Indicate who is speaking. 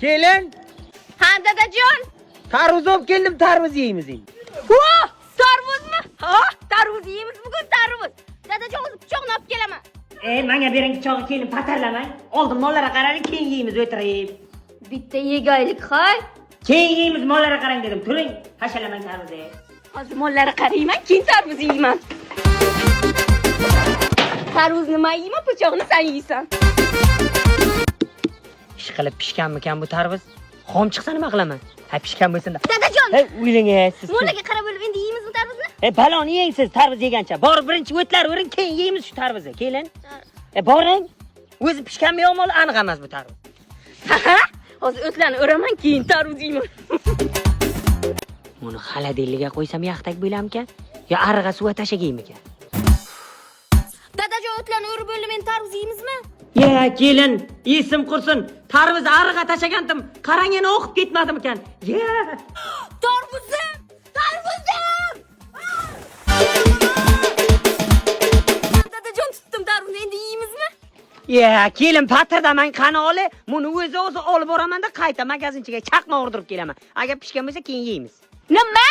Speaker 1: Kelin.
Speaker 2: Ha dadajon.
Speaker 1: Tarvuz olib keldim, tarvuz yeymiz endi.
Speaker 2: Voh, tarvuzmi? Ha, tarvuz yeymiz bugun tarvuz. Dadajon o'zi pichoqni olib kelaman.
Speaker 3: Menga bering pichog'i kelin patarlamang. Oldin mollarga qarang, keyin yeymiz o'tirib.
Speaker 2: Bitta yegaylik, hay.
Speaker 3: Keyin yeymiz mollarga qarang dedim. Turing, hashalamang tarvuzni.
Speaker 2: Hozir mollarga qarayman, keyin tarvuz yeyman. Tarvuzni men yeyman, pichoqni sen yeysan.
Speaker 3: Ish qilib pishganmikan bu tarvuz? Xom chiqsa nima qilaman? Ha pishgan bo'lsin-da.
Speaker 2: Dadajon.
Speaker 3: Hey, o'ylang siz.
Speaker 2: Mollaga qarab bo'lib endi yeymizmi tarvuzni?
Speaker 3: Baloni yeng siz tarvuz yegancha. Borib birinchi o'tlar o'ring, keyin yeymiz shu tarvuzni. Kelin. Boring. O'zi pishganmi yo'qmi aniq emas bu tarvuz.
Speaker 2: Ha, hozir o'tlarni o'raman, keyin tarvuz yeyman.
Speaker 3: Buni xolodilniga qo'ysam yaxtak bo'larmikan? Yo arig'a suv tashagaymikan?
Speaker 2: Dadajon o'tlarni o'rib bo'lib men tarvuz yeymizmi?
Speaker 3: Ya kelin, esim qursin. Tarvuz arig'a tashagandim. Qarang yana o'qib ketmadimikan? Ya!
Speaker 2: Tarvuzim! Tarvuzim! Dadajon tutdim tarvuzni, endi yeymizmi?
Speaker 3: Ya, kelin patirdaman qani oli. Buni o'zi olib boraman-da qayta magazinchiga chaqma urdirib kelaman. Agar pishgan bo'lsa keyin yeymiz.
Speaker 2: Nima?